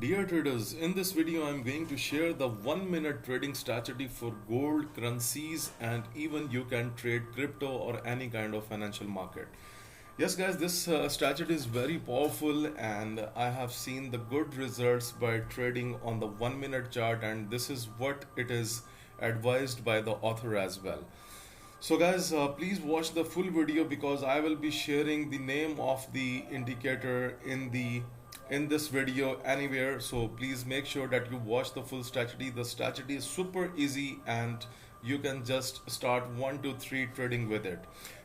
Dear traders, in this video I'm going to share the 1 minute trading strategy for gold, currencies, and even you can trade crypto or any kind of financial market. Yes guys, this strategy is very powerful and I have seen the good results by trading on the 1 minute chart, and this is what it is advised by the author as well. So guys, please watch the full video because I will be sharing the name of the indicator in this video anywhere. So please make sure that you watch the full strategy. The strategy is super easy and you can just start 1 to 3 trading with it.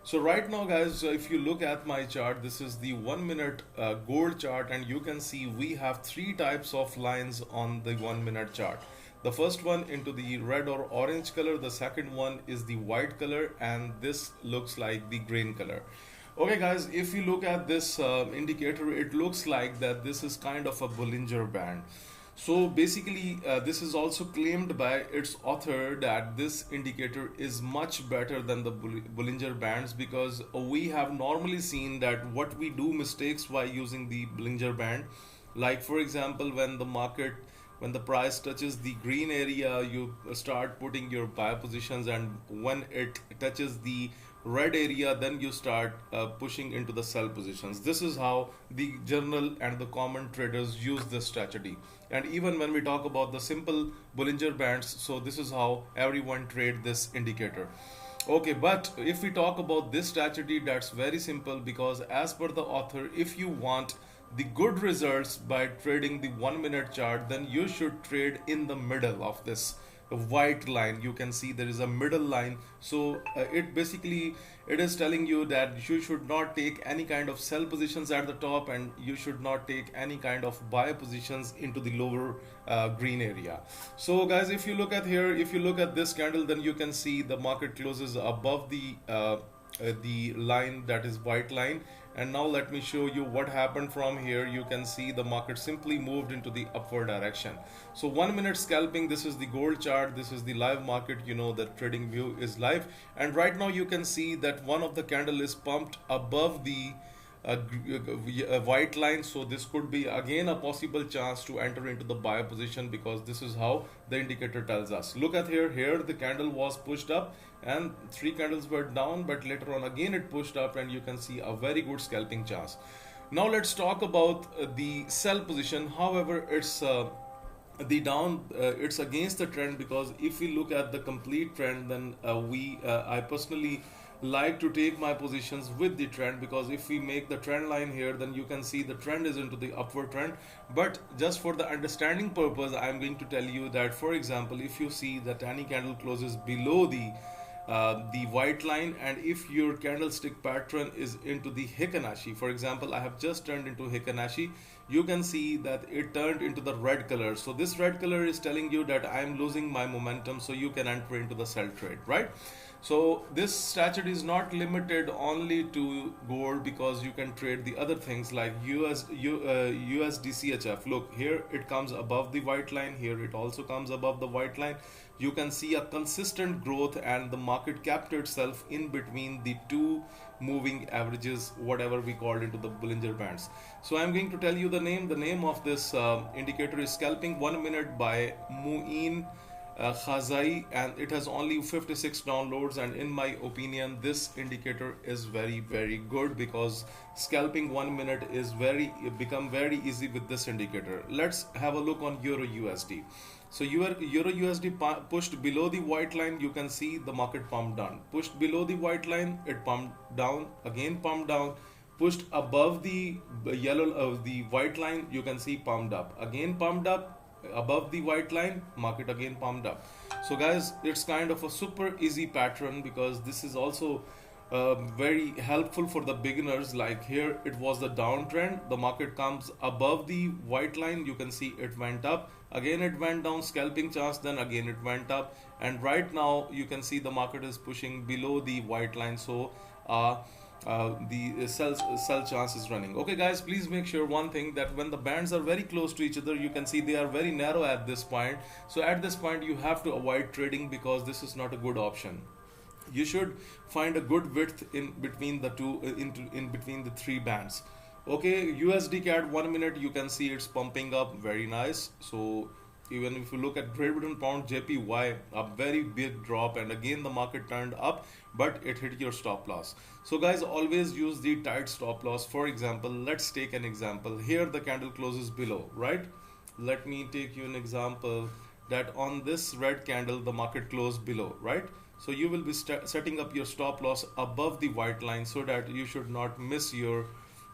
So right now guys, if you look at my chart, this is the 1 minute gold chart, and you can see we have 3 types of lines on the 1 minute chart. The first one into the red or orange color, the second one is the white color, and this looks like the green color. Okay guys, if you look at this indicator, it looks like that this is kind of a Bollinger Band. So basically this is also claimed by its author that this indicator is much better than the Bollinger Bands, because we have normally seen that what we do mistakes by using the Bollinger Band, like for example when the price touches the green area, you start putting your buy positions, and when it touches the red area, then you start pushing into the sell positions. This is how the general and the common traders use this strategy. And even when we talk about the simple Bollinger Bands, so this is how everyone trade this indicator. Okay, but if we talk about this strategy, that's very simple, because as per the author, if you want the good results by trading the 1 minute chart, then you should trade in the middle of this white line. You can see there is a middle line. So it is telling you that you should not take any kind of sell positions at the top, and you should not take any kind of buy positions into the lower green area. So guys, if you look at here, if you look at this candle, then you can see the market closes above the line, that is white line. And now let me show you what happened from here. You can see the market simply moved into the upward direction. So 1 minute scalping, this is the gold chart, this is the live market. You know that trading view is live, and right now you can see that one of the candle is pumped above the white line. So this could be again a possible chance to enter into the buy position, because this is how the indicator tells us. Look at here the candle was pushed up and 3 candles were down, but later on again it pushed up, and you can see a very good scalping chance. Now let's talk about the sell position. However, it's it's against the trend, because if we look at the complete trend, then I personally like to take my positions with the trend, because if we make the trend line here, then you can see the trend is into the upward trend. But just for the understanding purpose, I'm going to tell you that, for example, if you see that any candle closes below the white line, and if your candlestick pattern is into the Hikanashi, for example, I have just turned into Hikanashi, you can see that it turned into the red color. So this red color is telling you that I am losing my momentum, so you can enter into the sell trade, right? So this strategy is not limited only to gold, because you can trade the other things like USDCHF. Look, here it comes above the white line, here it also comes above the white line. You can see a consistent growth, and the market kept itself in between the two moving averages, whatever we called into the Bollinger Bands. So I'm going to tell you the name. The name of this indicator is Scalping 1 minute by Muin Khazai, and it has only 56 downloads. And in my opinion, this indicator is very good, because scalping 1 minute is become very easy with this indicator. Let's have a look on Euro USD. So Euro USD pushed below the white line, you can see the market pumped down. Pushed below the white line, it pumped down, again pumped down. Pushed above the the white line, you can see pumped up, again pumped up. Above the white line, market again pumped up. So guys, it's kind of a super easy pattern, because this is also very helpful for the beginners. Like here it was the downtrend, the market comes above the white line, you can see it went up, again it went down, scalping chance, then again it went up, and right now you can see the market is pushing below the white line. So the sell chance is running. Okay guys, please make sure one thing, that when the bands are very close to each other, you can see they are very narrow at this point. So at this point you have to avoid trading, because this is not a good option. You should find a good width in between the two in between the 3 bands. Okay, USD CAD 1 minute, you can see it's pumping up, very nice. So even if you look at Great Britain pound JPY, a very big drop, and again the market turned up, but it hit your stop loss. So guys, always use the tight stop loss. For example, let's take an example. Here the candle closes below, right? Let me take you an example that on this red candle the market closed below, right? So you will be setting up your stop loss above the white line so that you should not miss your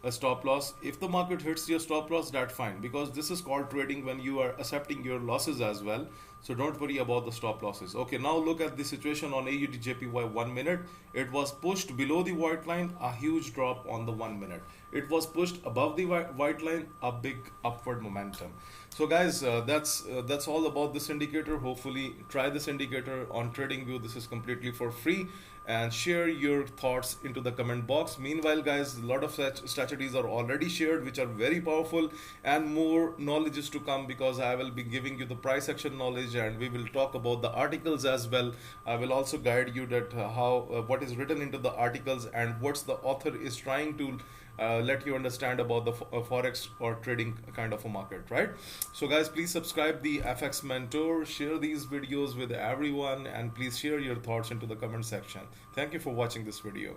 a stop loss. If the market hits your stop loss, that's fine, because this is called trading when you are accepting your losses as well. So don't worry about the stop losses. Okay, now look at the situation on AUD JPY 1 minute. It was pushed below the white line, a huge drop on the 1 minute. It was pushed above the white line, a big upward momentum. So guys, that's all about this indicator. Hopefully try this indicator on TradingView. This is completely for free, and share your thoughts into the comment box. Meanwhile guys, a lot of such strategies are already shared which are very powerful, and more knowledge is to come, because I will be giving you the price action knowledge, and we will talk about the articles as well. I will also guide you that how what is written into the articles and what's the author is trying to let you understand about the forex or trading kind of a market, right? So guys, please subscribe the FX Mentor, share these videos with everyone, and please share your thoughts into the comment section. Thank you for watching this video.